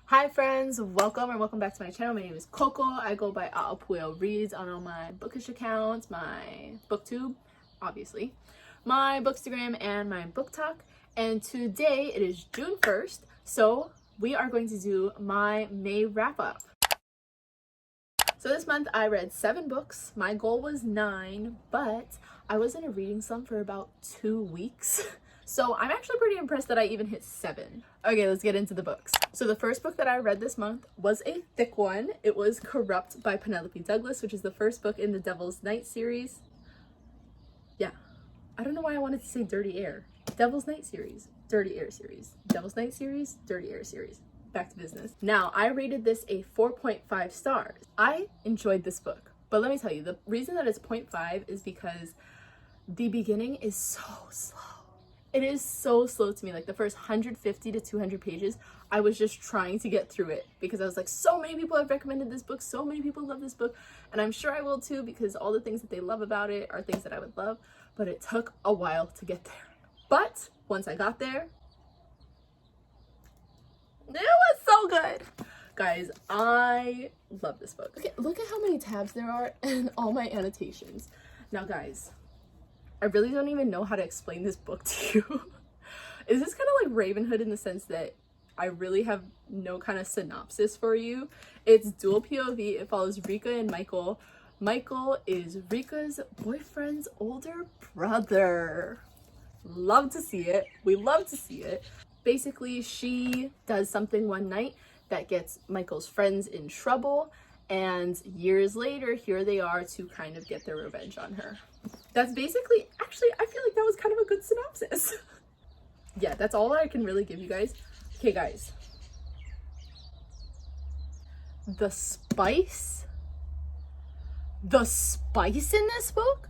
Hi friends, welcome back to my channel. My name is Coco. I go by A'apueo Reads on all my bookish accounts, my booktube, obviously, my bookstagram, and my book talk. And today it is June 1st, so we are going to do my May wrap up. So this month I read 7 books. My goal was 9, but I was in a reading slump for about 2 weeks. So I'm actually pretty impressed that I even hit 7. Okay, let's get into the books. So the first book that I read this month was a thick one. It was Corrupt by Penelope Douglas, which is the first book in the Devil's Night series. Yeah, I don't know why I wanted to say Dirty Air. Devil's Night series, Dirty Air series. Devil's Night series, Dirty Air series. Back to business. Now, I rated this a 4.5 stars. I enjoyed this book, but let me tell you, the reason that it's 0.5 is because the beginning is so slow. It is so slow to me. Like the first 150 to 200 pages, I was just trying to get through it because I was like, so many people have recommended this book, so many people love this book, and I'm sure I will too because all the things that they love about it are things that I would love, but it took a while to get there. But once I got there, it was so good. Guys, I love this book. Okay, look at how many tabs there are and all my annotations. Now guys, I really don't even know how to explain this book to you. Is this kind of like Ravenhood in the sense that I really have no kind of synopsis for you? It's dual POV. It follows Rika and Michael. Michael is Rika's boyfriend's older brother. Love to see it. We love to see it. Basically, she does something one night that gets Michael's friends in trouble, and years later, here they are to kind of get their revenge on her. That's basically, actually, I feel like that was kind of a good synopsis. Yeah, that's all I can really give you guys. Okay, guys. The spice in this book,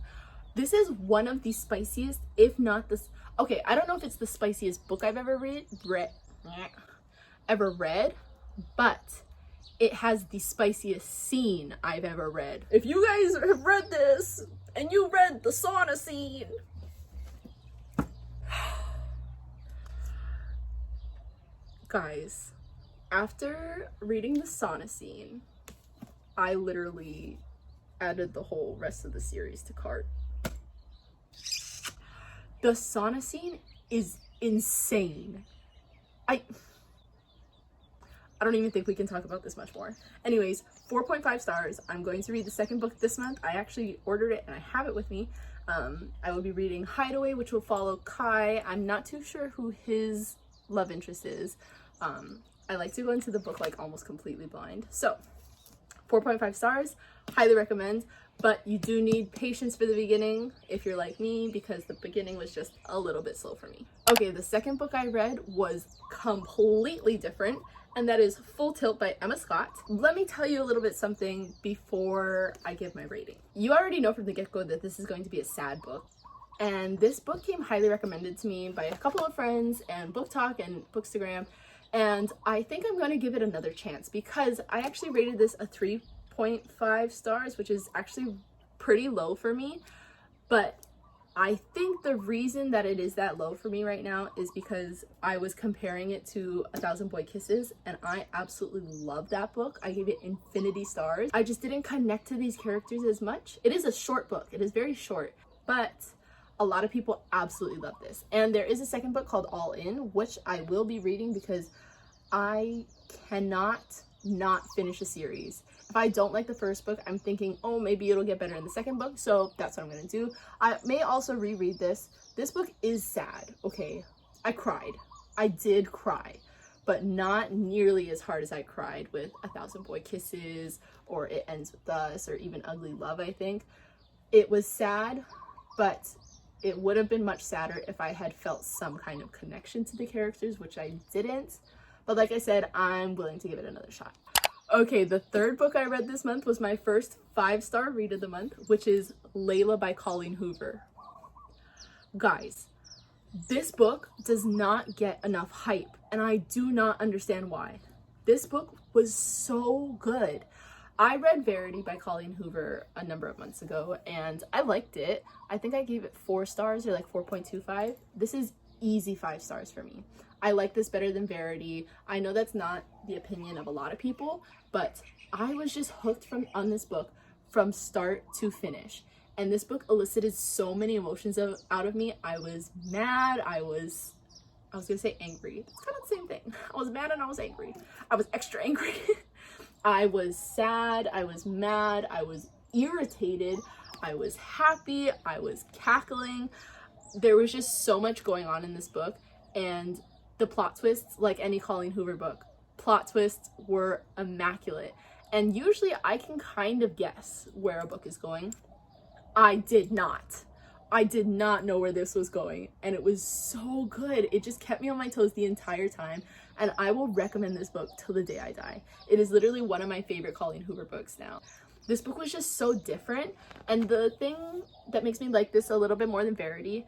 this is one of the spiciest, if not the, okay, I don't know if it's the spiciest book I've ever read, but it has the spiciest scene I've ever read. If you guys have read this and you read the sauna scene, guys, after reading the sauna scene, I literally added the whole rest of the series to cart. The sauna scene is insane. I don't even think we can talk about this much more. Anyways, 4.5 stars. I'm going to read the second book this month. I actually ordered it and I have it with me. I will be reading Hideaway, which will follow Kai. I'm not too sure who his love interest is. I like to go into the book like almost completely blind. So 4.5 stars, highly recommend, but you do need patience for the beginning if you're like me, because the beginning was just a little bit slow for me. Okay, the second book I read was completely different, and that is Full Tilt by Emma Scott. Let me tell you a little bit something before I give my rating. You already know from the get-go that this is going to be a sad book, and this book came highly recommended to me by a couple of friends and Book Talk and Bookstagram, and I think I'm going to give it another chance because I actually rated this a 3.5 stars, which is actually pretty low for me, but I think the reason that it is that low for me right now is because I was comparing it to A Thousand Boy Kisses, and I absolutely love that book. I gave it infinity stars. I just didn't connect to these characters as much. It is a short book. It is very short, but a lot of people absolutely love this. And there is a second book called All In, which I will be reading because I cannot not finish a series. If I don't like the first book, I'm thinking, oh, maybe it'll get better in the second book. So that's what I'm going to do. I may also reread this. This book is sad. Okay. I cried. I did cry, but not nearly as hard as I cried with A Thousand Boy Kisses or It Ends With Us or even Ugly Love, I think. It was sad, but it would have been much sadder if I had felt some kind of connection to the characters, which I didn't. But like I said, I'm willing to give it another shot. Okay, the third book I read this month was my first 5-star read of the month, which is Layla by Colleen Hoover. Guys, this book does not get enough hype, and I do not understand why. This book was so good. I read Verity by Colleen Hoover a number of months ago, and I liked it. I think I gave it 4 stars or like 4.25. This is easy 5 stars for me. I like this better than Verity. I know that's not the opinion of a lot of people, but I was just hooked on this book from start to finish. And this book elicited so many emotions out of me. I was mad, I was gonna say angry. It's kind of the same thing. I was mad and I was angry. I was extra angry. I was sad, I was mad, I was irritated, I was happy, I was cackling. There was just so much going on in this book, and the plot twists, like any Colleen Hoover book, plot twists were immaculate. And usually I can kind of guess where a book is going. I did not know where this was going, and it was so good. It just kept me on my toes the entire time, and I will recommend this book till the day I die. It is literally one of my favorite Colleen Hoover books now. This book was just so different, and the thing that makes me like this a little bit more than Verity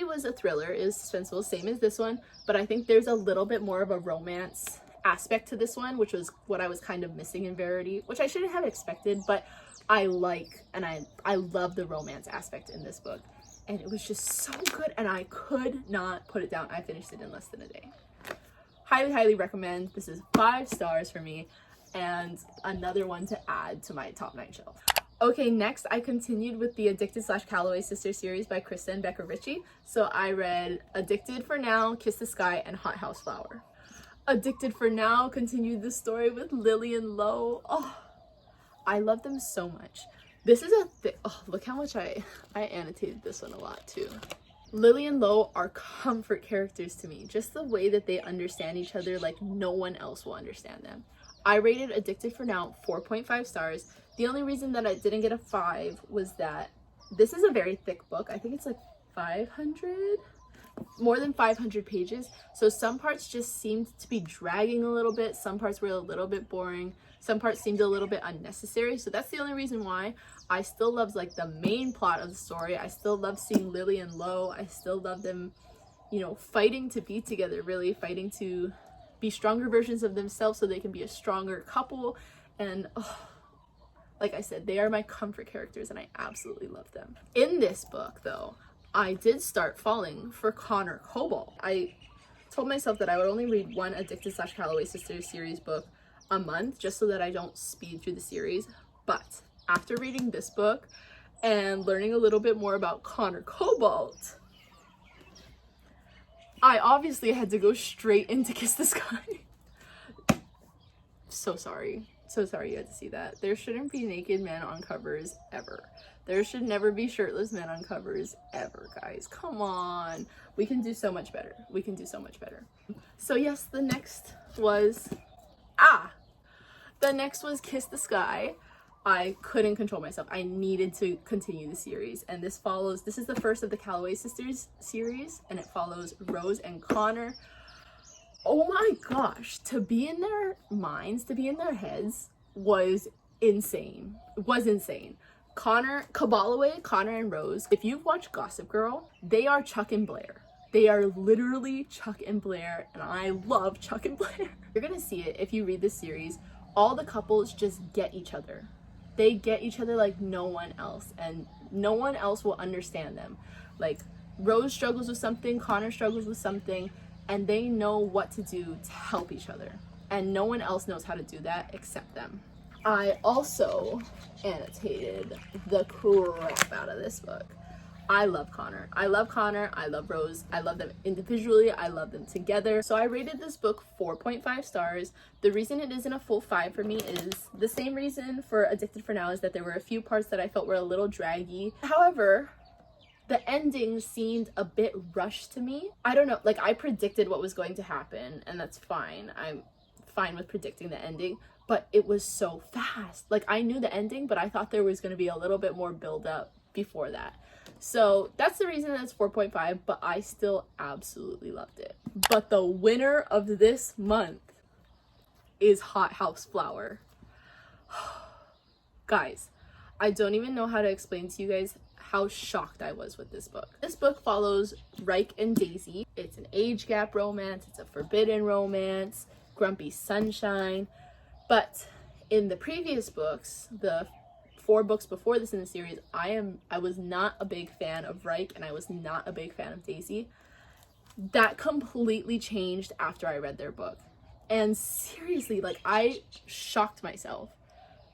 was a thriller, is suspenseful, same as this one, but I think there's a little bit more of a romance aspect to this one, which was what I was kind of missing in Verity, which I shouldn't have expected, but I like, and I love the romance aspect in this book. And it was just so good, and I could not put it down. I finished it in less than a day. Highly recommend. This is 5 stars for me, and another one to add to my top 9 shelf. Okay, next I continued with the Addicted / Calloway Sisters series by Krista and Becca Ritchie. So I read Addicted for Now, Kiss the Sky, and Hothouse Flower. Addicted for Now continued the story with Lily and Lo. Oh, I love them so much. This is look how much I annotated this one a lot too. Lily and Lo are comfort characters to me. Just the way that they understand each other like no one else will understand them. I rated Addicted for Now 4.5 stars. The only reason that I didn't get a 5 was that this is a very thick book. I think it's like 500? More than 500 pages. So some parts just seemed to be dragging a little bit. Some parts were a little bit boring. Some parts seemed a little bit unnecessary. So that's the only reason why. I still love like the main plot of the story. I still love seeing Lily and Lo. I still love them, you know, fighting to be together, really fighting to be stronger versions of themselves so they can be a stronger couple. And like I said, they are my comfort characters and I absolutely love them. In this book though, I did start falling for Connor Cobalt. I told myself that I would only read one Addicted / Calloway Sisters series book a month just so that I don't speed through the series. But after reading this book and learning a little bit more about Connor Cobalt, I obviously had to go straight into Kiss the Sky. So sorry you had to see that. There shouldn't be naked men on covers ever. There should never be shirtless men on covers ever, guys. Come on. We can do so much better. We can do so much better. So yes, the next was Kiss the Sky. I couldn't control myself. I needed to continue the series. And this is the first of the Calloway Sisters series, and it follows Rose and Connor. Oh my gosh, to be in their minds, to be in their heads was insane. It was insane. Connor and Rose, if you've watched Gossip Girl, they are Chuck and Blair. They are literally Chuck and Blair, and I love Chuck and Blair. You're gonna see it if you read this series. All the couples just get each other. They get each other like no one else, and no one else will understand them. Like, Rose struggles with something, Connor struggles with something, and they know what to do to help each other. And no one else knows how to do that except them. I also annotated the crap out of this book. I love Connor. I love Rose. I love them individually. I love them together. So I rated this book 4.5 stars. The reason it isn't a full 5 for me is the same reason for Addicted for Now, is that there were a few parts that I felt were a little draggy. However, the ending seemed a bit rushed to me. I don't know, like, I predicted what was going to happen, and that's fine. I'm fine with predicting the ending, but it was so fast. Like, I knew the ending, but I thought there was going to be a little bit more build up before that. So that's the reason that's 4.5, but I still absolutely loved it. But the winner of this month is Hothouse Flower. Guys, I don't even know how to explain to you guys how shocked I was with this book. This book follows Reich and Daisy. It's an age gap romance. It's a forbidden romance. Grumpy sunshine. But in the previous books, the 4 books before this in the series, I was not a big fan of Reich and I was not a big fan of Daisy. that completely changed after I read their book. And seriously, like, I shocked myself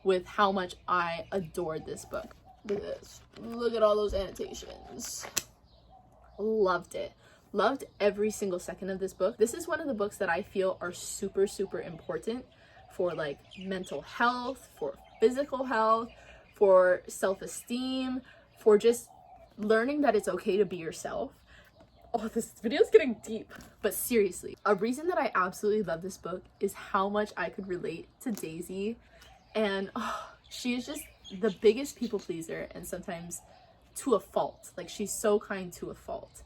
with how much I adored this book. Look at this. Look at all those annotations. Loved it. Loved every single second of this book. This is one of the books that I feel are super, super important for like mental health, for physical health, for self-esteem, for just learning that it's okay to be yourself. Oh, this video is getting deep. But seriously, a reason that I absolutely love this book is how much I could relate to Daisy. And she is just the biggest people pleaser, and sometimes to a fault. Like, she's so kind to a fault.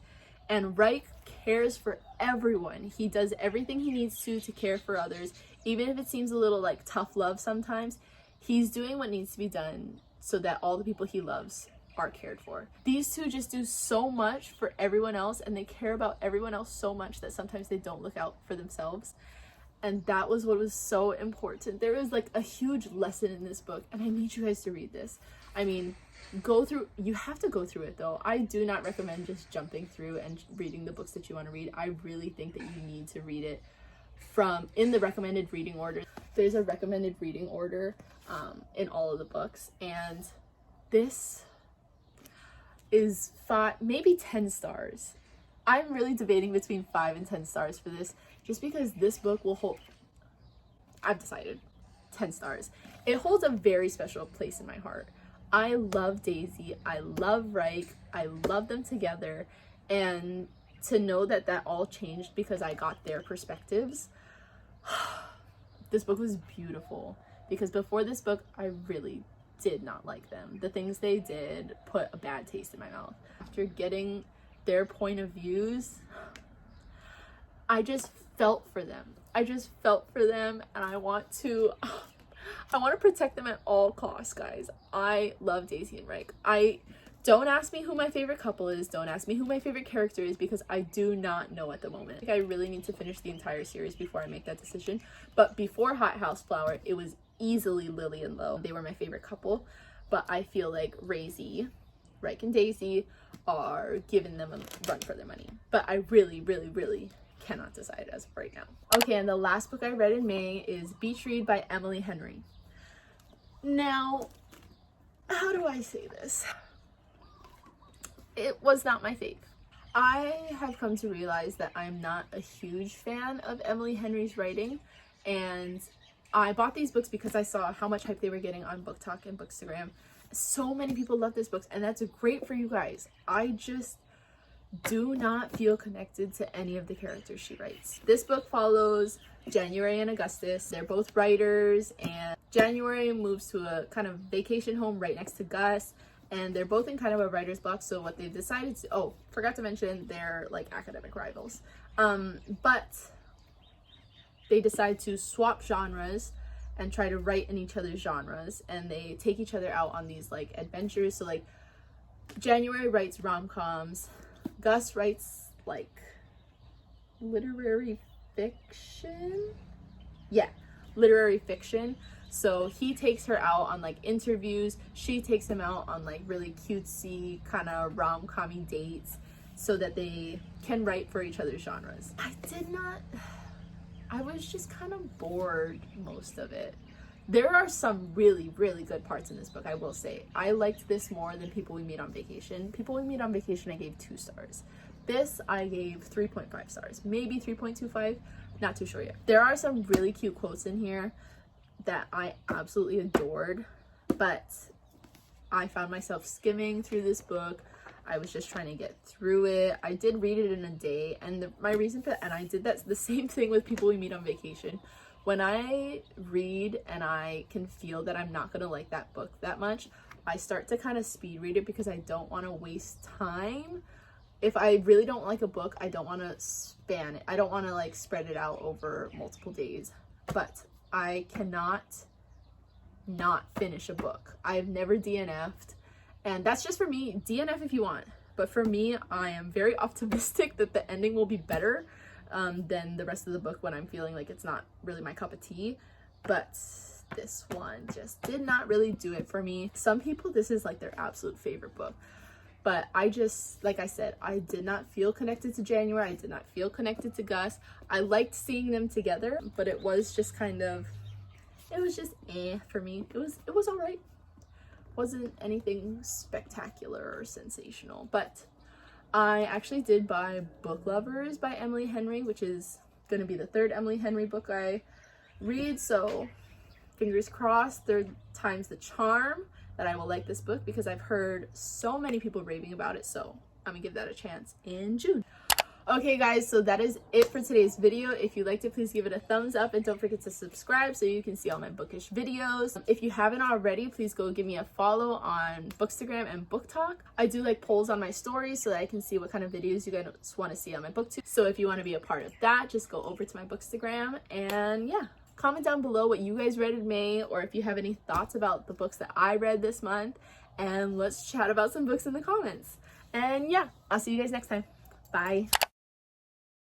And Reich cares for everyone. He does everything he needs to care for others, even if it seems a little like tough love sometimes. He's doing what needs to be done so that all the people he loves are cared for. These two just do so much for everyone else, and they care about everyone else so much that sometimes they don't look out for themselves. And that was what was so important. There was like a huge lesson in this book, and I need you guys to read this. I mean, you have to go through it though. I do not recommend just jumping through and reading the books that you want to read. I really think that you need to read it in the recommended reading order. There's a recommended reading order in all of the books, and this is 5, maybe 10 stars. I'm really debating between 5 and 10 stars for this, just because this book will hold, I've decided, 10 stars. It holds a very special place in my heart. I love Daisy, I love Reich, I love them together, and to know that that all changed because I got their perspectives, this book was beautiful. Because before this book, I really did not like them. The things they did put a bad taste in my mouth. After getting their point of views, I just felt for them. And I want to protect them at all costs, guys. I love Daisy and Reich. Don't ask me who my favorite couple is. Don't ask me who my favorite character is, because I do not know at the moment. Like, I really need to finish the entire series before I make that decision. But before Hothouse Flower, it was easily Lily and Lo. They were my favorite couple. But I feel like Reich and Daisy are giving them a run for their money. But I really, really, really cannot decide as of right now. Okay, and the last book I read in May is Beach Read by Emily Henry. Now, how do I say this? It was not my fave. I have come to realize that I'm not a huge fan of Emily Henry's writing, and I bought these books because I saw how much hype they were getting on Book Talk and Bookstagram. So many people love this book, and that's great for you guys. I just do not feel connected to any of the characters she writes. This book follows January and Augustus. They're both writers, and January moves to a kind of vacation home right next to Gus, and they're both in kind of a writer's block. So what they've decided to, forgot to mention, they're like academic rivals. But they decide to swap genres and try to write in each other's genres, and they take each other out on these like adventures. So like January writes rom-coms, Gus writes like literary fiction. Yeah, literary fiction. So he takes her out on like interviews, she takes him out on like really cutesy kind of rom-commy dates so that they can write for each other's genres. I was just kind of bored most of it. There are some really, really good parts in this book, I will say. I liked this more than People We Meet on Vacation. People We Meet on Vacation, I gave 2 stars. This, I gave 3.5 stars. Maybe 3.25, not too sure yet. There are some really cute quotes in here that I absolutely adored, but I found myself skimming through this book. I was just trying to get through it. I did read it in a day, and my reason for that, and I did that the same thing with People We Meet on Vacation. When I read and I can feel that I'm not gonna like that book that much, I start to kind of speed read it because I don't want to waste time. If I really don't like a book, I don't want to span it. I don't want to like spread it out over multiple days. But I cannot not finish a book. I've never DNF'd, and that's just for me. DNF if you want, but for me, I am very optimistic that the ending will be better than the rest of the book when I'm feeling like it's not really my cup of tea. But this one just did not really do it for me. Some people, this is like their absolute favorite book. But I just, like I said, I did not feel connected to January. I did not feel connected to Gus. I liked seeing them together, but it was just kind of, it was just for me. It was all right. Wasn't anything spectacular or sensational, but I actually did buy Book Lovers by Emily Henry, which is going to be the third Emily Henry book I read, so fingers crossed, third time's the charm that I will like this book, because I've heard so many people raving about it, so I'm gonna give that a chance in June. Okay guys, so that is it for today's video. If you liked it, please give it a thumbs up and don't forget to subscribe so you can see all my bookish videos. If you haven't already, please go give me a follow on Bookstagram and Book Talk. I do like polls on my stories so that I can see what kind of videos you guys want to see on my booktube. So if you want to be a part of that, just go over to my Bookstagram and yeah, comment down below what you guys read in May, or if you have any thoughts about the books that I read this month, and let's chat about some books in the comments. And yeah, I'll see you guys next time. Bye.